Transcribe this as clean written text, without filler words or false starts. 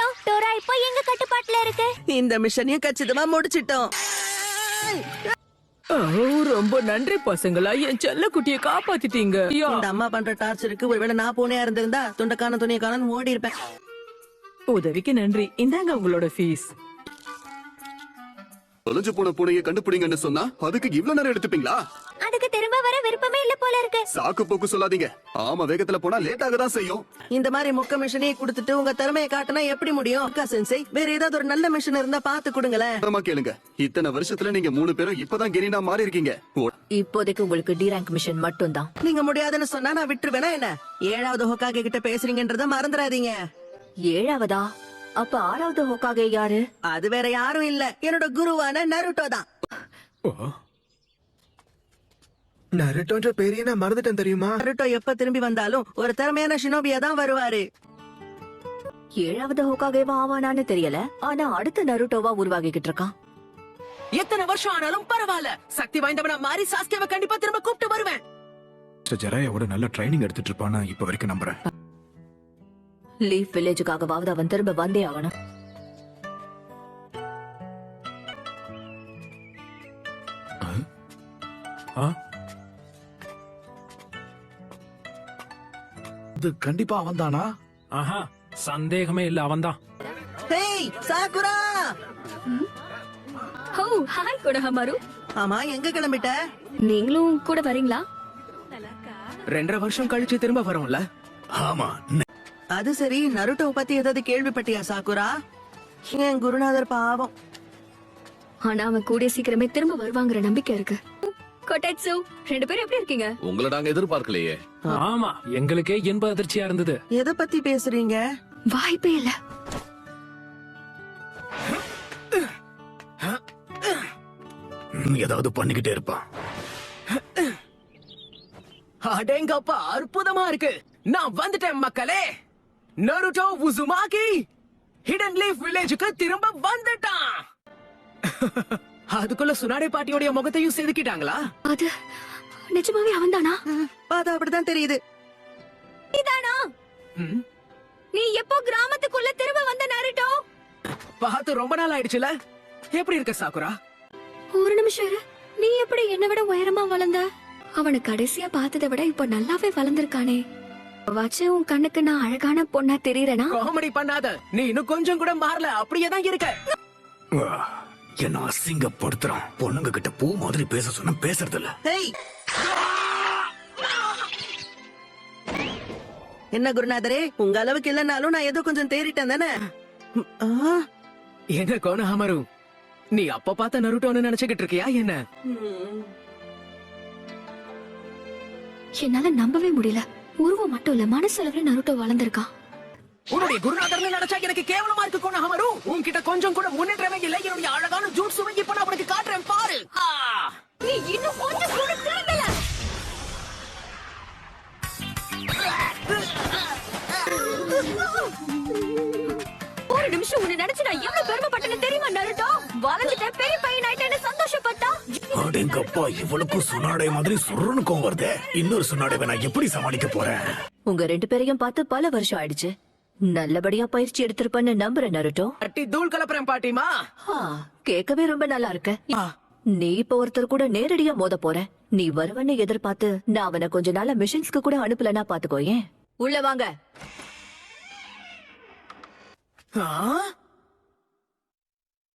முடியும். டோரா இப்போ எங்க கட்டுப்பாட்டுல இருக்கு. இந்த மிஷனையும் கச்சிதமா முடிச்சிட்டோம். ரொம்ப நன்றி பசங்களா, என் செல்ல குட்டியை காப்பாத்திட்டீங்க. இந்த அம்மா பண்ற டார்ச்சருக்கு ஒருவேளை நான் போனே இருந்திருந்தா துண்டக்கான துணியை காணன்னு ஓடி இருப்பேன். உதவிக்கு நன்றி. இந்தாங்க உங்களோட ஃபீஸ். தொலைஞ்சு போன பூனையை கண்டுபிடிங்கன்னு சொன்னா அதுக்கு இவ்வளவு நேரம் எடுத்துப்பீங்களா? அதுக்கு திரும்ப வர விருப்பமே இல்ல போல இருக்கு. சாக்கு போக்கு சொல்லாதீங்க. ஆமா, வேகத்துல போனா லேட் ஆகதான் செய்யும். இந்த மாதிரி முக்க மிஷனையே கொடுத்துட்டு உங்க திறமையை காட்டினா எப்படி முடியும்? அக்கா சென்சை, வேற ஏதாவது ஒரு நல்ல மிஷன் இருந்தா பாத்து கொடுங்களேன். கேளுங்க, இத்தனை வருஷத்துல நீங்க 3 பேரும் இப்பதான் கெனினா மாறி இருக்கீங்க. இப்போதைக்கு உங்களுக்கு டி ரேங்க் மிஷன் மட்டும் தான். நீங்க முடியாதுன்னு சொன்னா நான் விட்டுருவேனா என்ன? 7வது ஹோக்காகே கிட்ட பேசுறீங்கன்றத மறந்துடாதீங்க. 7வதா? அப்ப 6வது ஹோக்காகே யாரு? அது வேற யாரும் இல்ல, என்னோட குருவான நருட்டோ தான். நருட்டோன்ற பேரையே நான் மறந்துட்டேன் தெரியுமா? நருட்டோ எப்ப திரும்பி வந்தாலும் ஒரு திறமையான ஷினோபியா தான் வருவாரு. 7வது ஹோக்காகேவா ஆவானான்னு தெரியல, ஆனா அடுத்த நருட்டோவா உருவாகிக்கிட்டு இருக்கான். எத்தனை வருஷம் ஆனாலும் பரவாயில்ல, சக்தி வாய்ந்தவனா மாறி சாஸ்கேவை கண்டிப்பா திரும்ப கூப்பிட்டு வருவேன். ஜெராயாவோட நல்ல ட்ரைனிங் எடுத்துட்டு இருப்பானா இப்ப வரைக்கும் நம்புறேன். லீஃப் வில்லேஜுக்காகவாவது அவன் திரும்ப வந்தே ஆகணும். இது கண்டிப்பா அவன் தானா? ஆஹா, சந்தேகமே இல்ல, அவன்தான். Hey Sakura! ஓ ஹாய் கொடஹமாரு. ஆமா, எங்க கிளம்பிட்ட? நீங்களும் கூட வரீங்களா? 2.5 வருஷம் கழிச்சு திரும்ப வரும்ல. ஆமா. அது சரி, நருட்டோ பத்தி ஏதாவது கேள்விப்பட்டியா சாகுரா? என் குருநாதர் பாவம். ஆனா அவன் கூடிய சீக்கிரமே திரும்ப வருவாங்கிற நம்பிக்கை இருக்கு. கொட்டேட்சு, 2 பேரும் எப்படி இருக்கீங்க? உங்களை நாங்க எதிர்பார்க்கலையே. ஆமா, எங்களுக்கே இன்ப அதிர்ச்சியா இருந்தது. எதை பத்தி பேசுறீங்க? வாய்ப்பே இல்ல. ஏதாவது பண்ணிக்கிட்டே இருப்பான். அடேங்கப்பா, அற்புதமா இருக்கு. நான் வந்துட்டேன் மக்களே. நருட்டோ உசுமாகி ஹிடன் லீஃப் வில்லேஜுக்கு திரும்ப வந்துட்டான். அதுக்குள்ள சுனாடே பாட்டியோட முகத்தையும் செதுக்கிட்டாங்களா? அது நிஜமாவே அவன்தானா? பார்த்தா அப்படிதான் தெரியுது. நீதானா? நீ எப்போ கிராமத்துக்குள்ள திரும்ப வந்த நருட்டோ? பார்த்து ரொம்ப நாள் ஆயிடுச்சுல. எப்படி இருக்க சாகுரா? ஒரு நிமிஷம் இரு. நீ எப்படி என்னை விட உயரமா வளர்ந்த? அவனை கடைசியா பார்த்ததை விட இப்ப நல்லாவே வளர்ந்திருக்கானே. வச்சு உன் கண்ணுக்கு நான் அழகான பொண்ணா தெரியறேனா? காமெடி பண்ணாத, நீ இன்னும் கொஞ்சம் கூட மாறல, அப்படியே தான் இருக்க. என்ன அசிங்கப்படுத்துறான். பொண்ணுங்க கிட்ட பூ மாதிரி பேச சொன்னா பேசுறது இல்ல. ஹேய், என்ன குருநாதரே, உங்க அளவுக்கு இல்லனாலும் நான் ஏதோ கொஞ்சம் தேறிட்டேன் தானே? என்ன கோனஹமாரு, நீ அப்ப பார்த்த நருட்டோன்னு நினைச்சுக்கிட்டு இருக்கியா என்ன? என்னால நம்பவே முடியல. உருவம் மட்டும் இல்ல, மனசளவுல நருட்டோ வளர்ந்திருக்கான். உன்னுடைய குருநாதர்னு நினைச்சா எனக்கு கேவலமா இருக்கு கோனஹமாரு. உன்கிட்ட கொஞ்சம் கூட முன்னேற்றமே இல்லை. என்னுடைய அழகான ஜூட்ஸு இப்ப நான் உனக்கு காட்டுறேன் பாரு. நீ இன்னும் கொஞ்சம் கூட திரும்பல. ஒரு நிமிஷம் உன்னை நினைச்சு நான் எவ்வளவு பெருமைப்பட்டேன்னு தெரியுமா நருட்டோ? வளர்ந்துட்ட பெரிய பையன் ஆயிட்டேன்னு சந்தோஷப்பட்டா. அடேங்கப்பா, இவளுக்கும் சுனாடே மாதிரி சுருணுக்கும் வருது. இன்னொரு சுனாடேவை நான் எப்படி சமாளிக்க போறேன்? உங்க 2 பேரையும் பார்த்து பல வருஷம் ஆயிடுச்சு. நல்லபடியா பயிற்சி எடுத்திருப்பேன்னு நம்புறேன் நருட்டோ. அட்டி தூள் கலப்புறேன் பாட்டிமா. கேட்கவே ரொம்ப நல்லா இருக்க. நீ இப்ப ஒருத்தர் கூட நேரடியா மோத போற. நீ வருவன்னு எதிர்பார்த்து நான் அவனை கொஞ்ச நாளா மிஷன்ஸ்க்கு கூட அனுப்பலனா பாத்துக்கோயேன். உள்ள வாங்க.